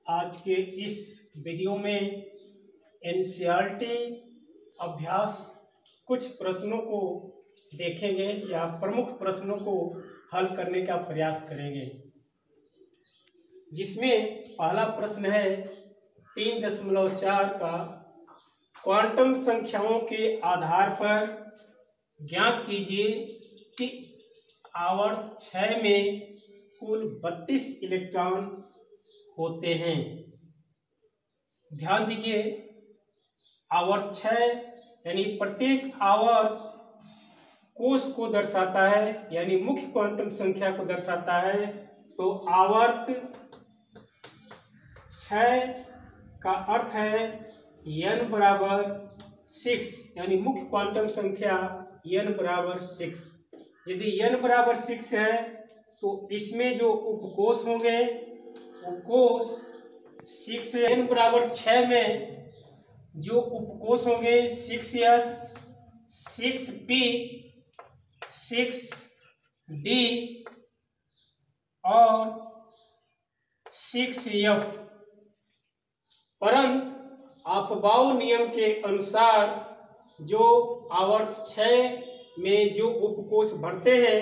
आज के इस वीडियो में एनसीईआरटी अभ्यास कुछ प्रश्नों को देखेंगे या प्रमुख प्रश्नों को हल करने का प्रयास करेंगे, जिसमें पहला प्रश्न है 3.4 का क्वांटम संख्याओं के आधार पर ज्ञात कीजिए कि आवर्त 6 में कुल 32 इलेक्ट्रॉन होते हैं। ध्यान दीजिए, आवर्त 6 यानी प्रत्येक आवर्त कोष को दर्शाता है, यानी मुख्य क्वांटम संख्या को दर्शाता है। तो आवर्त 6 का अर्थ है n बराबर 6, यानी मुख्य क्वांटम संख्या n बराबर 6। यदि n बराबर 6 है तो इसमें जो उपकोष होंगे, उपकोष 6 n बराबर 6 में जो उपकोष होंगे 6s, 6p, 6d और 6f। परंतु अफबाउ नियम के अनुसार जो आवर्त 6 में जो उपकोष भरते हैं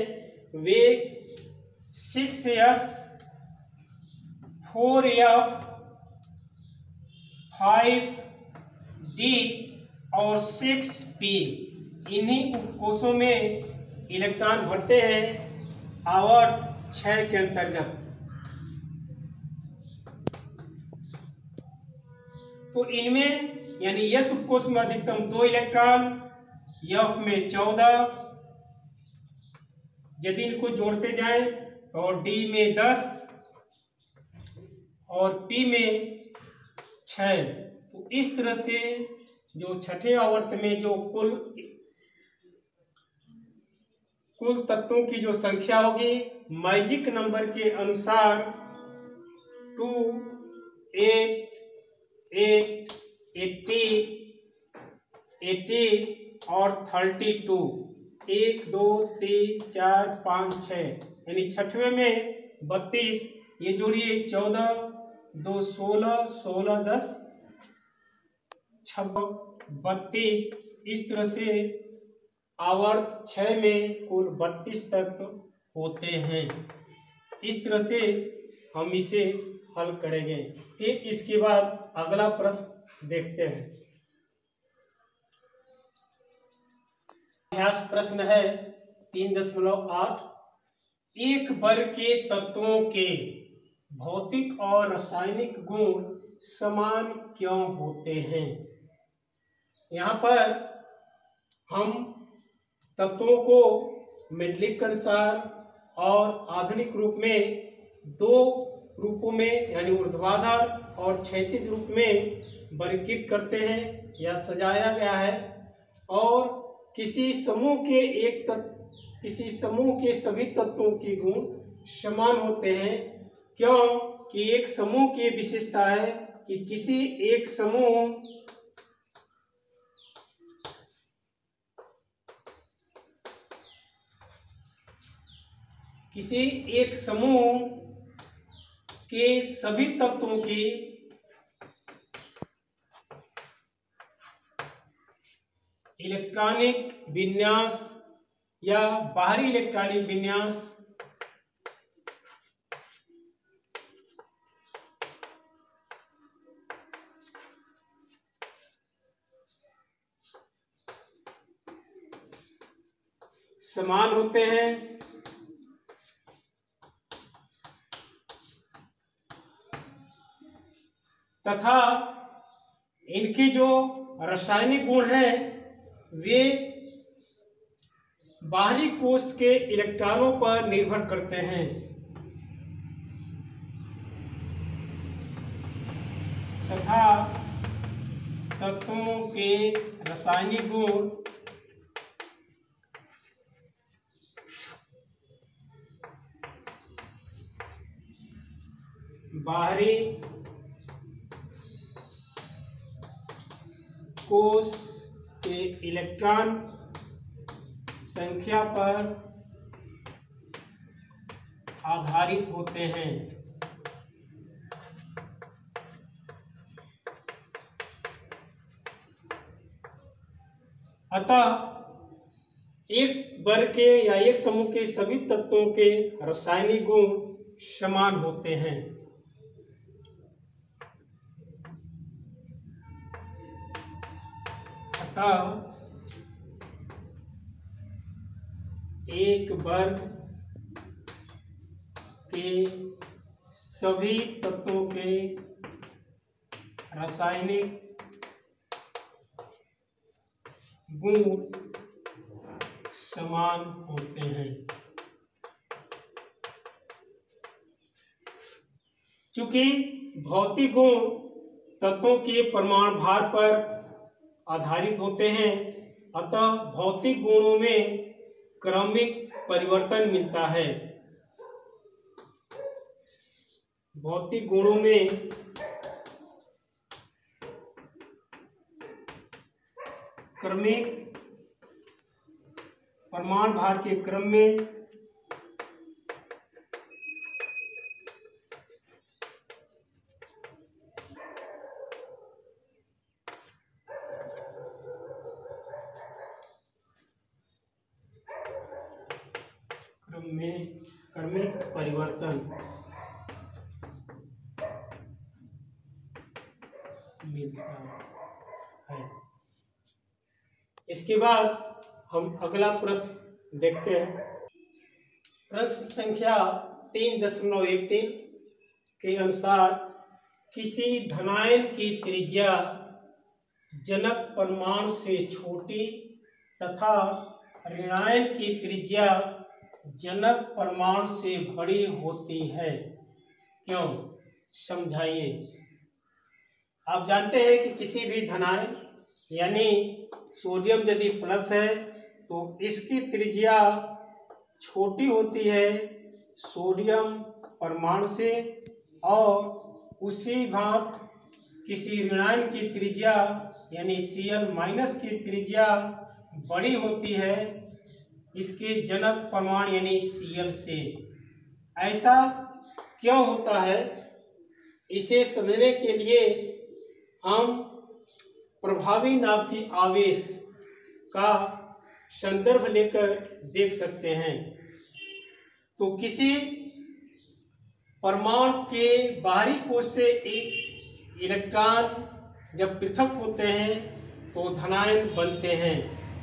वे 6s, 4f, 5d और 6p इन्हीं उपकोषों में इलेक्ट्रॉन भरते हैं आवर्त 6 के अंतर्गत। तो इनमें यानी S उपकोष में अधिकतम 2 इलेक्ट्रॉन, F में 14, यदि इनको जोड़ते जाएं तो D में 10 और P में 6। तो इस तरह से जो छठे आवर्त में जो कुल तत्वों की जो संख्या होगी मैजिक नंबर के अनुसार 2, 8, 8, 80, 80 और 32, 1, 2, 3, 4, 5, 6 यानी छठवें में 32। ये जोड़िए 14, 2, 16, 16, 10, 26, 32। इस तरह से आवर्त 6 में कुल 32 तत्व होते हैं। इस तरह से हम इसे हल करेंगे। फिर इसके बाद अगला प्रश्न देखते हैं। अभ्यास प्रश्न है 3.8 एक वर्ग के तत्वों के भौतिक और रासायनिक गुण समान क्यों होते हैं। यहाँ पर हम तत्वों को मेंडलीव के अनुसार और आधुनिक रूप में 2 रूपों में यानी ऊर्ध्वाधर और क्षैतिज रूप में वर्गीकृत करते हैं या सजाया गया है। और किसी समूह के सभी तत्वों के गुण समान होते हैं, क्योंकि एक समूह की विशेषता है कि किसी एक समूह के सभी तत्वों की इलेक्ट्रॉनिक विन्यास या बाहरी इलेक्ट्रॉनिक विन्यास समान होते हैं। तथा इनके जो रासायनिक गुण हैं वे बाहरी कोश के इलेक्ट्रॉनों पर निर्भर करते हैं। तथा तत्वों के रासायनिक गुण बाहरी कोश के इलेक्ट्रॉन संख्या पर आधारित होते हैं। अतः एक वर्ग के या एक समूह के सभी तत्वों के रासायनिक गुण समान होते हैं। अतः एक वर्ग के सभी तत्वों के रासायनिक गुण समान होते हैं। चूंकि भौतिक गुण तत्वों के परमाणु भार पर आधारित होते हैं, अतः भौतिक गुणों में क्रमिक परिवर्तन मिलता है। भौतिक गुणों में क्रमिक परमाणु भार के क्रम में क्रमिक परिवर्तन मिलता है। इसके बाद हम अगला प्रश्न देखते हैं। प्रश्न संख्या 3.13 के अनुसार किसी धनायन की त्रिज्या जनक परमाणु से छोटी तथा ऋणायन की त्रिज्या जनक परमाणु से बड़ी होती है, क्यों? समझाइए। आप जानते हैं कि किसी भी धनायन यानी सोडियम यदि प्लस है तो इसकी त्रिज्या छोटी होती है सोडियम परमाणु से, और उसी भांति किसी ऋणायन की त्रिज्या यानी Cl- की त्रिज्या बड़ी होती है इसके जनक परमाणु यानी Cl से। ऐसा क्यों होता है, इसे समझने के लिए हम प्रभावी नाभिकीय आवेश का संदर्भ लेकर देख सकते हैं। तो किसी परमाणु के बाहरी कोश से एक इलेक्ट्रॉन जब पृथक होते हैं तो धनायन बनते हैं,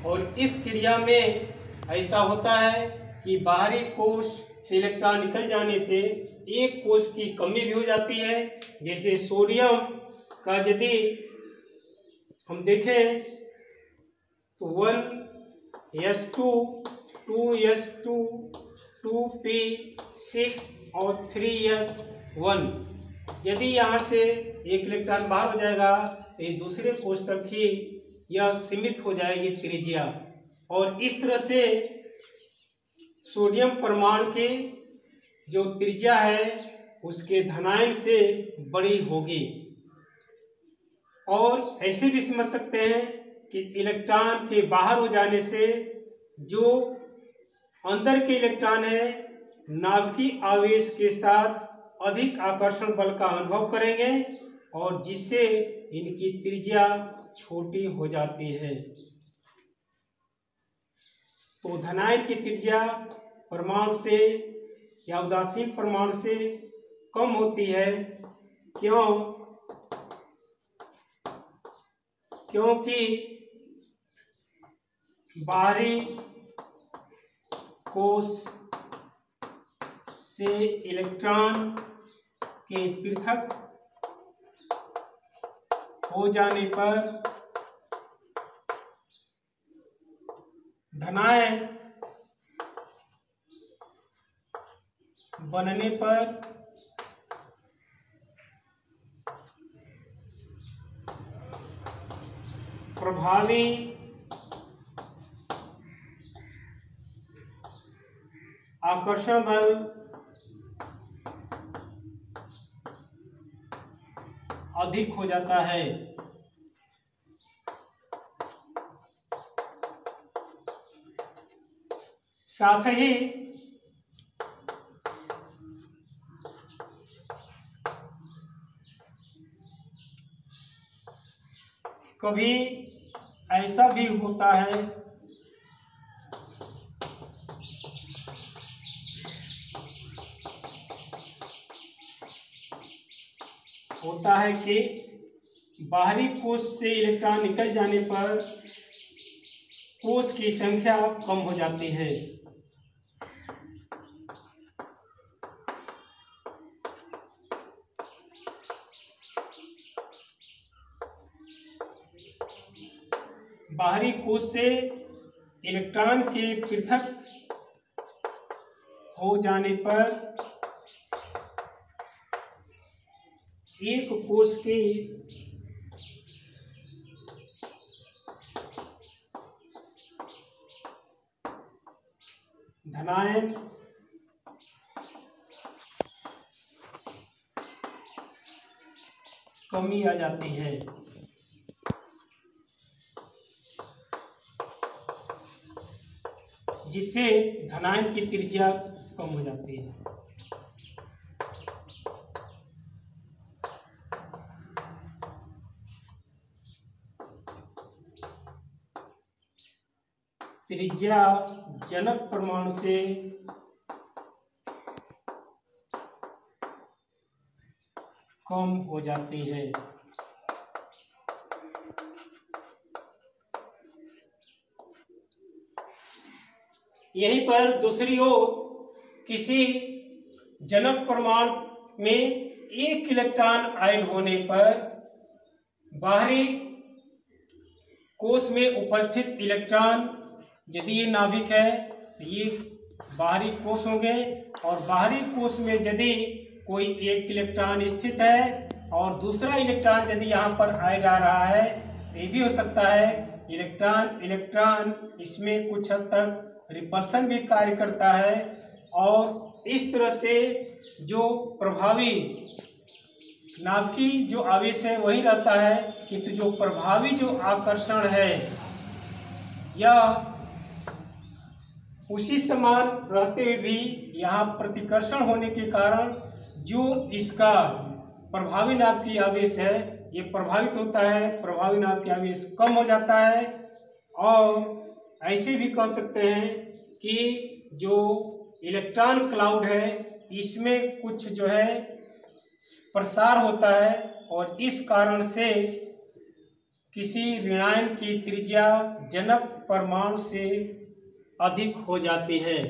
और इस क्रिया में ऐसा होता है कि बाहरी कोश से इलेक्ट्रॉन निकल जाने से एक कोश की कमी भी हो जाती है। जैसे सोडियम का यदि हम देखें तो 1s2 2s2 2p6 और 3s1, यदि यहाँ से एक इलेक्ट्रॉन बाहर हो जाएगा तो ये दूसरे कोश तक ही यह सीमित हो जाएगी त्रिज्या, और इस तरह से सोडियम परमाणु की जो त्रिज्या है उसके धनायन से बड़ी होगी। और ऐसे भी समझ सकते हैं कि इलेक्ट्रॉन के बाहर हो जाने से जो अंदर के इलेक्ट्रॉन है नाभिकीय आवेश के साथ अधिक आकर्षण बल का अनुभव करेंगे, और जिससे इनकी त्रिज्या छोटी हो जाती है। तो धनायन की त्रिज्या परमाणु से या उदासीन परमाणु से कम होती है, क्यों? क्योंकि बाहरी कोश से इलेक्ट्रॉन के पृथक हो जाने पर धनायन बनने पर प्रभावी आकर्षण बल अधिक हो जाता है। साथ ही कभी ऐसा भी होता है कि बाहरी कोश से इलेक्ट्रॉन निकल जाने पर कोश की संख्या कम हो जाती है। बाहरी कोश से इलेक्ट्रॉन के पृथक हो जाने पर एक कोश के धनायन कमी आ जाती है। जिससे धनायन की त्रिज्या कम हो जाती है। त्रिज्या जनक परमाणु से कम हो जाती है। यहीं पर दूसरी ओर किसी जनक परमाणु में एक इलेक्ट्रॉन ऐड होने पर बाहरी कोश में उपस्थित इलेक्ट्रॉन, यदि ये नाभिक है तो ये बाहरी कोश होंगे, और बाहरी कोश में यदि कोई एक इलेक्ट्रॉन स्थित है और दूसरा इलेक्ट्रॉन यदि यहाँ पर ऐड आ रहा है तो ये भी हो सकता है इलेक्ट्रॉन इसमें कुछ हद तक रिपल्सन भी कार्य करता है, और इस तरह से जो प्रभावी नाभिकीय जो आवेश है वही रहता है, किंतु जो प्रभावी जो आकर्षण है या उसी समान रहते हुए भी यहाँ प्रतिकर्षण होने के कारण जो इसका प्रभावी नाभिकीय आवेश है ये प्रभावित होता है, प्रभावी नाभिकीय आवेश कम हो जाता है। और ऐसे भी कह सकते हैं कि जो इलेक्ट्रॉन क्लाउड है इसमें कुछ जो है प्रसार होता है, और इस कारण से किसी ऋणायन की त्रिज्या जनक परमाणु से अधिक हो जाती है।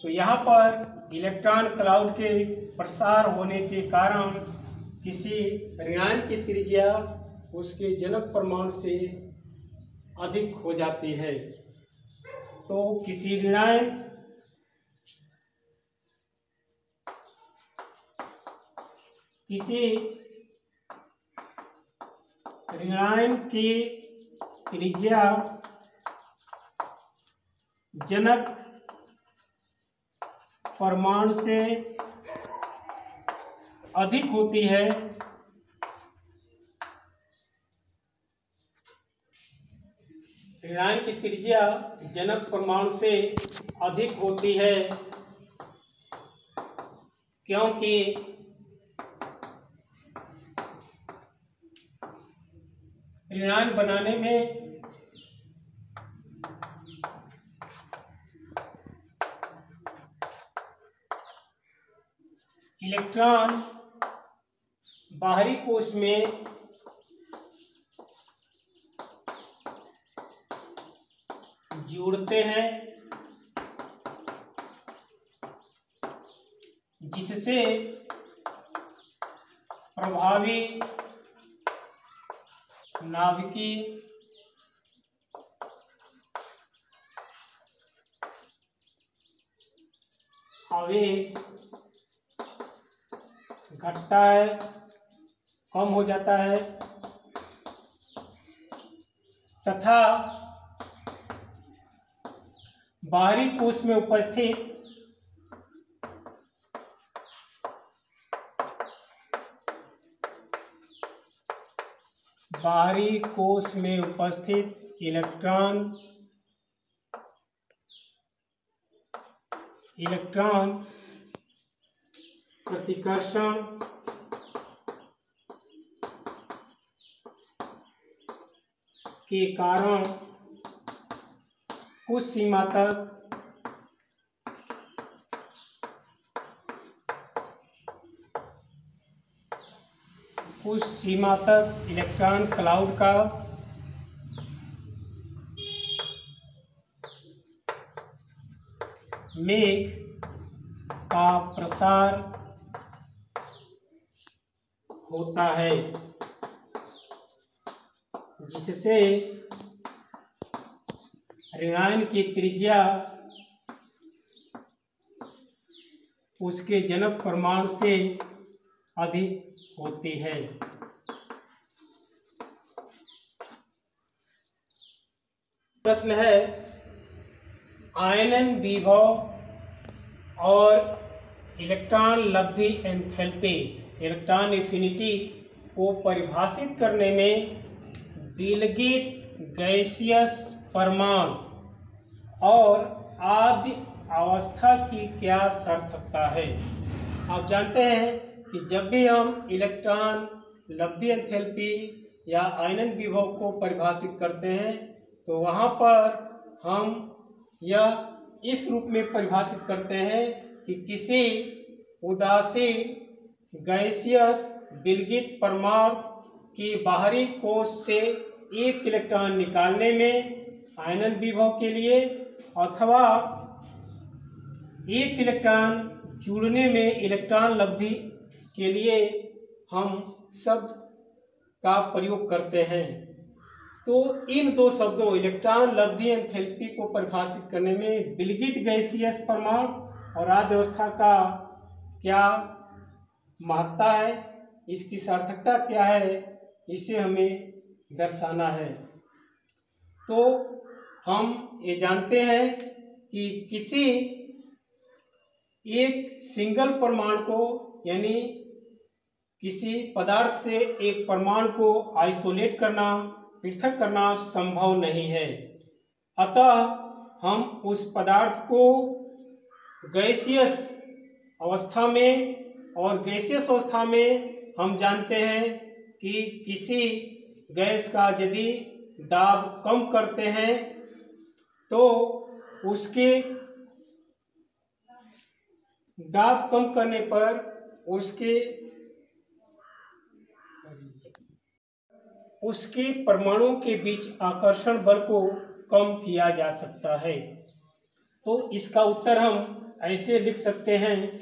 तो यहाँ पर इलेक्ट्रॉन क्लाउड के प्रसार होने के कारण किसी ऋणायन की त्रिज्या उसके जनक परमाणु से अधिक हो जाती है। तो किसी ऋणायन की त्रिज्या जनक परमाणु से अधिक होती है ऋणायन की त्रिज्या जनक परमाणु से अधिक होती है क्योंकि ऋणायन बनाने में इलेक्ट्रॉन बाहरी कोश में जुड़ते हैं, जिससे प्रभावी नाभिकीय आवेश घटता है, कम हो जाता है, तथा बाहरी कोश में उपस्थित इलेक्ट्रॉन प्रतिकर्षण के कारण कुछ सीमा तक इलेक्ट्रॉन क्लाउड का मेघ का प्रसार होता है, जिससे ऋणायन की त्रिज्या उसके जनक परमाणु से अधिक होती है। प्रश्न है, आयनन विभव और इलेक्ट्रॉन लब्धि एंथैल्पी, इलेक्ट्रॉन एफिनिटी को परिभाषित करने में विलगित गैसियस परमाणु और आद्य अवस्था की क्या सार्थकता है। आप जानते हैं कि जब भी हम इलेक्ट्रॉन लब्धि एंथैल्पी या आयनन विभव को परिभाषित करते हैं तो वहाँ पर हम यह इस रूप में परिभाषित करते हैं कि किसी उदासीन गैसियस विलगित परमाणु के बाहरी कोश से एक इलेक्ट्रॉन निकालने में आयनन विभव के लिए अथवा एक इलेक्ट्रॉन जुड़ने में इलेक्ट्रॉन लब्धि के लिए हम शब्द का प्रयोग करते हैं। तो इन दो शब्दों इलेक्ट्रॉन लब्धि एंथैल्पी को परिभाषित करने में विलगित गैसियस परमाणु और आद्य अवस्था का क्या महत्ता है, इसकी सार्थकता क्या है, इसे हमें दर्शाना है। तो हम ये जानते हैं कि किसी एक सिंगल परमाणु को यानी किसी पदार्थ से एक परमाणु को आइसोलेट करना, पृथक करना संभव नहीं है। अतः हम उस पदार्थ को गैसियस अवस्था में, और गैसियस अवस्था में हम जानते हैं कि किसी गैस का यदि दाब कम करते हैं तो उसके दाब कम करने पर उसके परमाणुओं के बीच आकर्षण बल को कम किया जा सकता है। तो इसका उत्तर हम ऐसे लिख सकते हैं,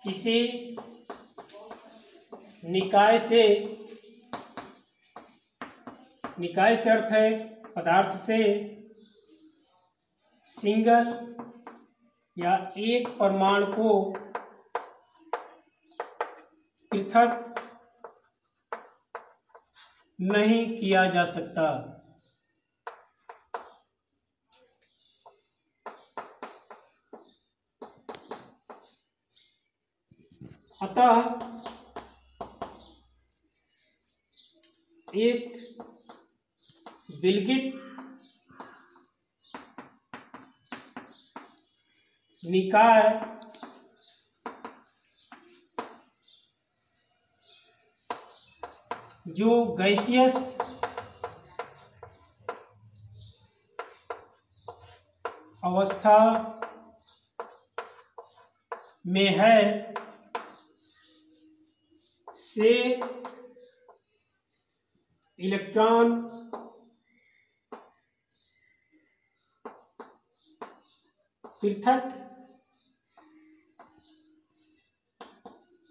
किसी निकाय से अर्थ है पदार्थ से सिंगल या एक परमाणु को पृथक नहीं किया जा सकता। अतः एक विलगित निकाय जो गैसियस अवस्था में है से इलेक्ट्रॉन पृथक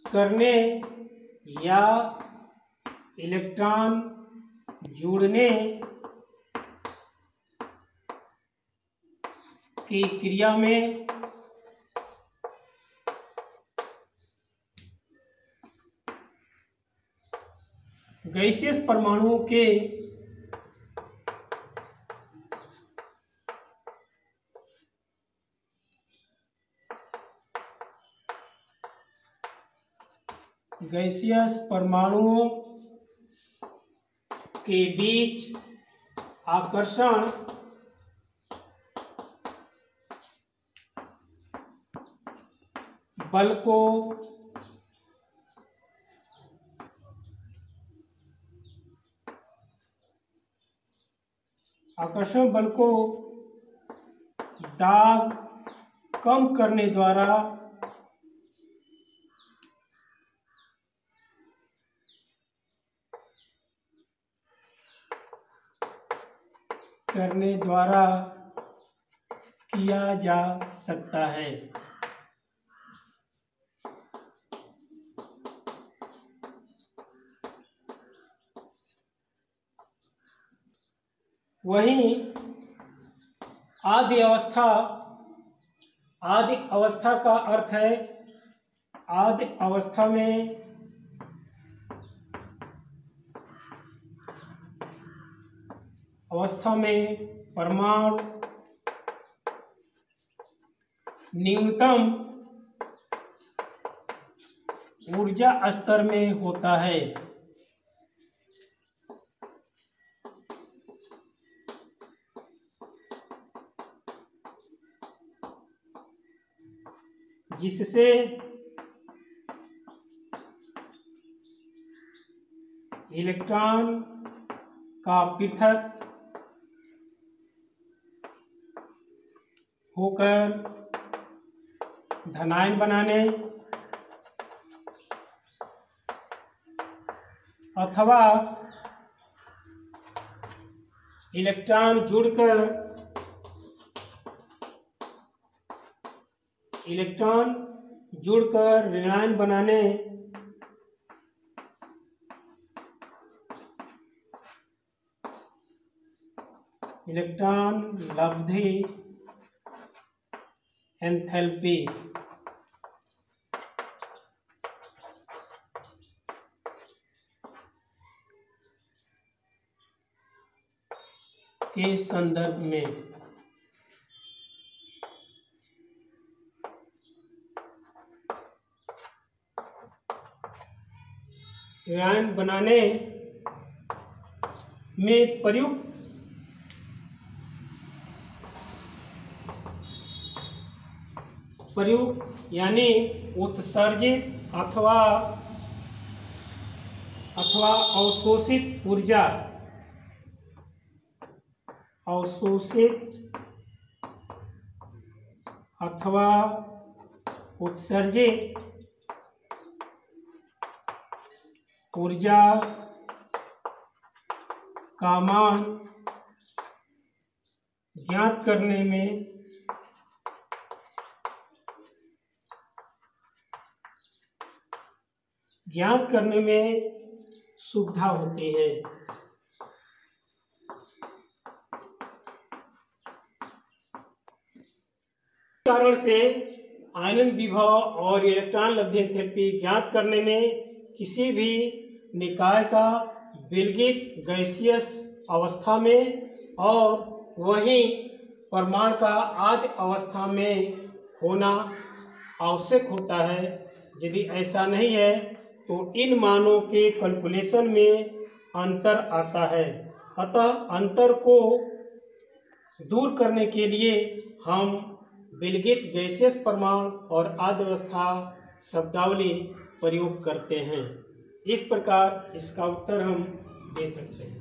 करने या इलेक्ट्रॉन जोड़ने की क्रिया में गैसियस परमाणुओं के के बीच आकर्षण बल को आकर्षण बल को दाब कम करने द्वारा किया जा सकता है। वहीं आदि अवस्था का अर्थ है आदि अवस्था में परमाणु न्यूनतम ऊर्जा स्तर में होता है। जिससे इलेक्ट्रॉन का पृथक होकर धनायन बनाने अथवा इलेक्ट्रॉन जुड़कर ऋणायन बनाने इलेक्ट्रॉन लब्धि एंथैल्पी के संदर्भ में ऋणायन बनाने में प्रयुक्त यानी उत्सर्जित अथवा अवशोषित ऊर्जा अथवा उत्सर्जित ऊर्जा का मान ज्ञात करने में सुविधा होती है। कारण से आयनन विभव और इलेक्ट्रॉन लब्धि एंथैल्पी ज्ञात करने में किसी भी निकाय का विलगित गैसियस अवस्था में और वहीं परमाणु का आदि अवस्था में होना आवश्यक होता है। यदि ऐसा नहीं है तो इन मानों के कैलकुलेशन में अंतर आता है। अतः अंतर को दूर करने के लिए हम विलगित गैसियस परमाणु और आदि अवस्था शब्दावली प्रयोग करते हैं। इस प्रकार इसका उत्तर हम दे सकते हैं।